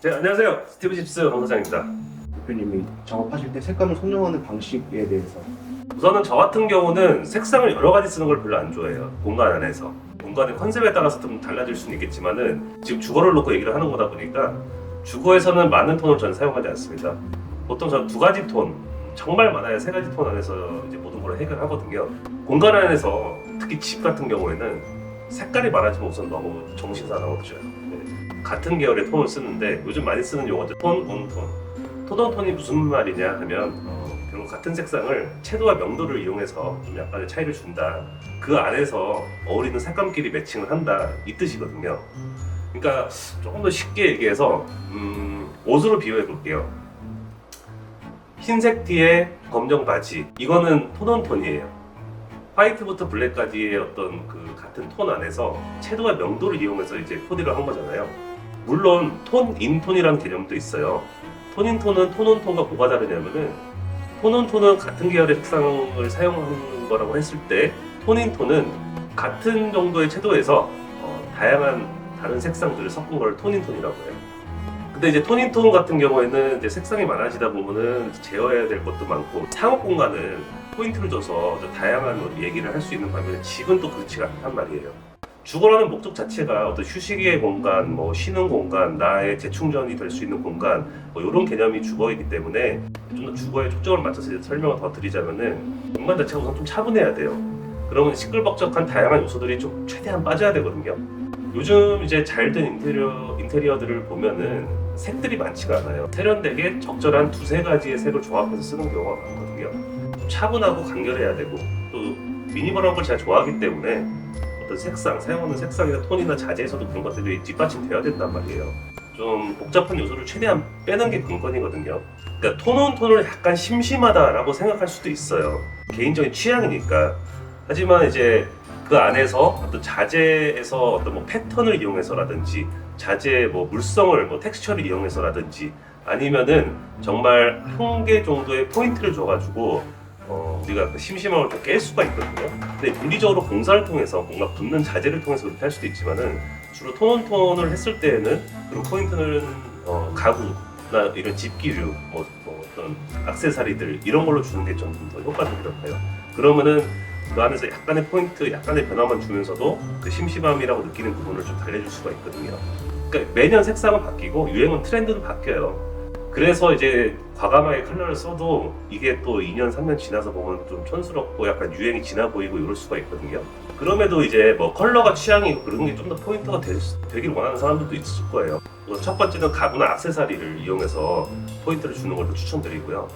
네, 안녕하세요. 스티브 집스 강 사장입니다. 대표님이 작업하실 때 색감을 선정하는 방식에 대해서 우선은 저 같은 경우는 색상을 여러 가지 쓰는 걸 별로 안 좋아해요. 공간 안에서. 공간의 컨셉에 따라서 좀 달라질 수는 있겠지만은 지금 주거를 놓고 얘기를 하는 거다 보니까 주거에서는 많은 톤을 저는 사용하지 않습니다. 보통 저는 두 가지 톤, 정말 많아야 세 가지 톤 안에서 이제 모든 걸 해결하거든요. 공간 안에서 특히 집 같은 경우에는 색깔이 많아지면 우선 너무 정신사나워져요. 같은 계열의 톤을 쓰는데 요즘 많이 쓰는 용어들 톤, 온톤. 톤, 온톤이 무슨 말이냐 하면 결국 같은 색상을 채도와 명도를 이용해서 좀 약간의 차이를 준다. 그 안에서 어울리는 색감끼리 매칭을 한다. 이 뜻이거든요. 그러니까 조금 더 쉽게 얘기해서 옷으로 비유해 볼게요. 흰색 티에 검정 바지. 이거는 톤, 온톤이에요. 화이트부터 블랙까지의 어떤 그 같은 톤 안에서 채도와 명도를 이용해서 이제 코디를 한 거잖아요. 물론 톤, 인톤이라는 개념도 있어요. 톤, 인톤은 톤, 온톤과 뭐가 다르냐면은 톤, 온톤은 같은 계열의 색상을 사용하는 거라고 했을 때 톤, 인톤은 같은 정도의 채도에서 다양한 다른 색상들을 섞은 걸 톤, 인톤이라고 해요. 근데 이제 톤, 인톤 같은 경우에는 이제 색상이 많아지다 보면은 제어해야 될 것도 많고 창업 공간은 포인트를 줘서 다양한 얘기를 할 수 있는 반면에 집은 또 그렇지가 않단 말이에요. 주거라는 목적 자체가 어떤 휴식의 공간, 뭐 쉬는 공간, 나의 재충전이 될 수 있는 공간, 뭐 이런 개념이 주거이기 때문에 좀 더 주거에 초점을 맞춰서 이제 설명을 더 드리자면은 공간 자체가 우선 좀 차분해야 돼요. 그러면 시끌벅적한 다양한 요소들이 좀 최대한 빠져야 되거든요. 요즘 이제 잘 된 인테리어들을 보면은 색들이 많지가 않아요. 세련되게 적절한 두세 가지의 색을 조합해서 쓰는 경우가 많거든요. 좀 차분하고 간결해야 되고 또 미니멀한 걸 제가 좋아하기 때문에 어떤 색상, 사용하는 색상이나 톤이나 자재에서도 그런 것들이 뒷받침돼야 된단 말이에요. 좀 복잡한 요소를 최대한 빼는 게 관건이거든요. 그러니까 톤온 톤을 약간 심심하다라고 생각할 수도 있어요. 개인적인 취향이니까. 하지만 이제 그 안에서 어떤 자재에서 어떤 뭐 패턴을 이용해서라든지 자재의 뭐 물성을 뭐 텍스처를 이용해서라든지 아니면은 정말 한 개 정도의 포인트를 줘가지고 우리가 그 심심함을 좀 깰 수가 있거든요. 근데 물리적으로 공사를 통해서 뭔가 붙는 자재를 통해서 그렇게 할 수도 있지만은 주로 톤온톤을 했을 때에는 그런 포인트는 가구나 이런 집기류, 뭐 어떤 액세서리들 이런 걸로 주는 게 좀 더 효과적이라고 해요. 그러면은 그 안에서 약간의 포인트, 약간의 변화만 주면서도 그 심심함이라고 느끼는 부분을 좀 달래줄 수가 있거든요. 그러니까 매년 색상은 바뀌고 유행은 트렌드도 바뀌어요. 그래서 이제 과감하게 컬러를 써도 이게 또 2년, 3년 지나서 보면 좀 촌스럽고 약간 유행이 지나 보이고 이럴 수가 있거든요. 그럼에도 이제 뭐 컬러가 취향이고 그런 게 좀 더 포인트가 되길 원하는 사람들도 있을 거예요. 첫 번째는 가구나 액세서리를 이용해서 포인트를 주는 걸 추천드리고요.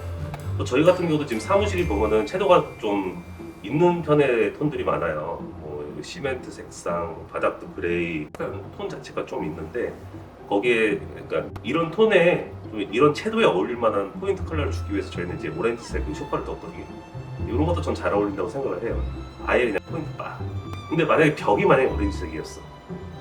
또 저희 같은 경우도 지금 사무실이 보면은 채도가 좀 있는 편의 톤들이 많아요. 뭐 시멘트 색상, 바닥도 그레이, 톤 자체가 좀 있는데 거기에 그러니까 이런 톤에 좀 이런 채도에 어울릴 만한 포인트 컬러를 주기 위해서 저희는 이제 오렌지색 쇼파를 떴거든요. 이런 것도 전 잘 어울린다고 생각을 해요. 아예 그냥 포인트 빡. 근데 만약에 벽이 만약에 오렌지색이었어.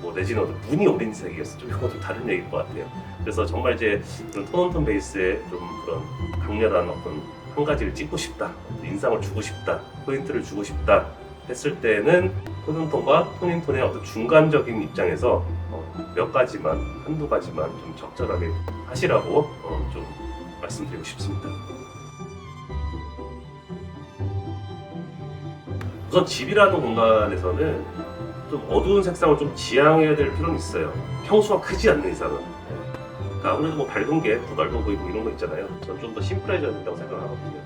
뭐 내지는 문이 오렌지색이었어. 좀 이거 좀 다른 얘기일 것 같아요. 그래서 정말 이제 그런 톤온톤 베이스에 좀 그런 강렬한 어떤 한 가지를 찍고 싶다, 인상을 주고 싶다, 포인트를 주고 싶다 했을 때는 톤온톤과 톤인톤의 어떤 중간적인 입장에서 몇 가지만, 한두 가지만 좀 적절하게 하시라고 좀 말씀드리고 싶습니다. 우선 집이라는 공간에서는 좀 어두운 색상을 좀 지향해야 될 필요는 있어요. 평수가 크지 않는 이상은. 그러니까 아무래도 뭐 밝은 게 더 넓어 보이고 이런 거 있잖아요. 전 좀 더 심플해져야 된다고 생각하거든요.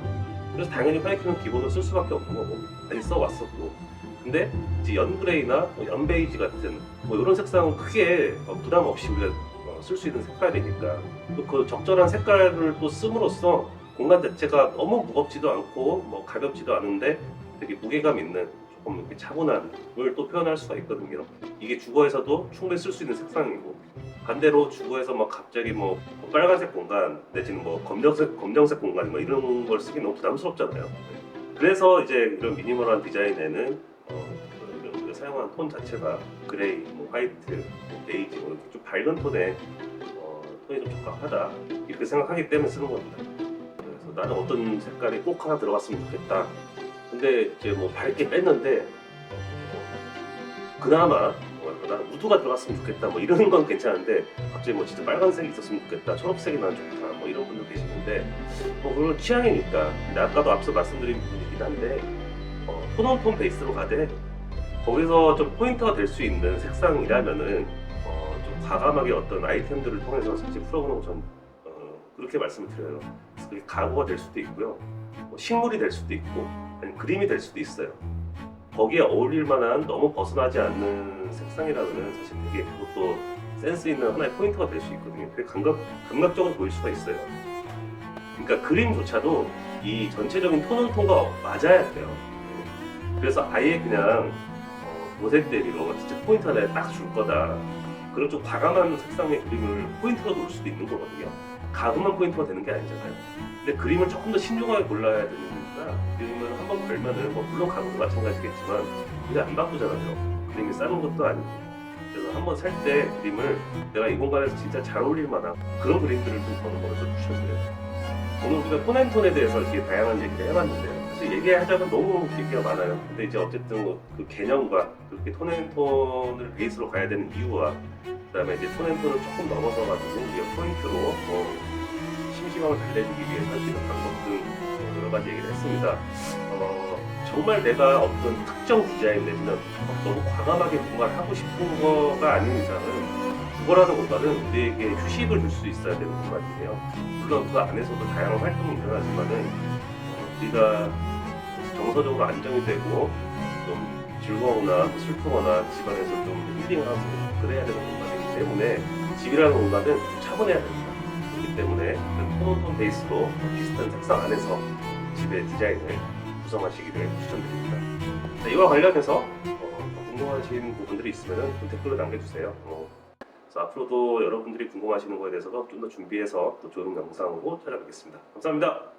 그래서 당연히 화이트는 기본으로 쓸 수밖에 없는 거고 많이 써왔었고. 근데 이제 연그레이나 뭐 연베이지 같은 뭐 이런 색상은 크게 부담 없이 우리가 쓸 수 있는 색깔이니까 또 그 적절한 색깔을 또 씀으로써 공간 자체가 너무 무겁지도 않고 뭐 가볍지도 않은데 되게 무게감 있는 조금 이렇게 차분함을 또 표현할 수가 있거든요. 이게 주거에서도 충분히 쓸 수 있는 색상이고 반대로 주거에서 뭐 갑자기 뭐 빨간색 공간 내지는 뭐 검정색 공간 뭐 이런 걸 쓰기 너무 부담스럽잖아요. 그래서 이제 이런 미니멀한 디자인에는 이런 우리가 사용하는 톤 자체가 그레이, 뭐 화이트, 뭐 베이지 뭐 이렇게 좀 밝은 톤의 톤이 좀 적합하다 이렇게 생각하기 때문에 쓰는 겁니다. 그래서 나는 어떤 색깔이 꼭 하나 들어갔으면 좋겠다. 근데 이제 뭐 밝게 뺐는데 그나마 나는 우드가 들어갔으면 좋겠다 뭐 이런 건 괜찮은데 갑자기 뭐 진짜 빨간색이 있었으면 좋겠다, 초록색이 난 좋다 뭐 이런 분들 계시는데 뭐 그건 취향이니까. 근데 아까도 앞서 말씀드린 부분이긴 한데 톤온톤 베이스로 가되 거기서 좀 포인트가 될 수 있는 색상이라면은 좀 과감하게 어떤 아이템들을 통해서 사실 풀어보는 건 전 그렇게 말씀을 드려요. 그래서 그게 가구가 될 수도 있고요, 뭐 식물이 될 수도 있고 아니면 그림이 될 수도 있어요. 거기에 어울릴 만한 너무 벗어나지 않는 색상이라면 사실 되게 그것도 센스 있는 하나의 포인트가 될 수 있거든요. 되게 감각적으로 보일 수가 있어요. 그러니까 그림조차도 이 전체적인 톤온톤과 맞아야 돼요. 그래서 아예 그냥 도색 대비로 진짜 포인트 하나에 딱 줄 거다, 그런 좀 과감한 색상의 그림을 포인트로 놓을 수도 있는 거거든요. 가구만 포인트가 되는 게 아니잖아요. 근데 그림을 조금 더 신중하게 골라야 되는 이유가, 그림을 한번 걸면은 뭐 물론 가구도 마찬가지겠지만 그냥 안 바꾸잖아요. 그림이 싸는 것도 아니고. 그래서 한번 살 때 그림을 내가 이 공간에서 진짜 잘 어울릴 만한 그런 그림들을 좀 보는 거를 좀 추천드려요. 오늘 우리가 톤앤톤에 대해서 이렇게 다양한 얘기를 해봤는데요. 사실 얘기하자면 너무 얘기가 많아요. 근데 이제 어쨌든 그 개념과 그렇게 톤앤톤을 베이스로 가야 되는 이유와 그다음에 이제 톤앤톤을 조금 넘어서 가지고 우리가 포인트로 심심함을 달래주기 위해 할 수 있는 방법 등 여러 가지 얘기를 했습니다. 정말 내가 어떤 특정 디자인 내지는 너무 과감하게 뭔가를 하고 싶은 거가 아닌 이상은 그거라는 공간은 우리에게 휴식을 줄 수 있어야 되는 공간이에요. 물론 그 안에서도 다양한 활동이 일어나지만은 우리가 정서적으로 안정이 되고 좀 즐거우나 슬프거나 집안에서 좀 힐링하고 그래야 되는 공간이기 때문에 집이라는 공간은 좀 차분해야 됩니다. 그렇기 때문에 톤온톤 베이스로 비슷한 색상 안에서 집의 디자인을 구성하시기를 추천드립니다. 네, 이와 관련해서 궁금하신 부분들이 있으면 좀 댓글로 남겨주세요. 그래서 앞으로도 여러분들이 궁금하시는 거에 대해서도 좀 더 준비해서 또 좋은 영상으로 찾아뵙겠습니다. 감사합니다.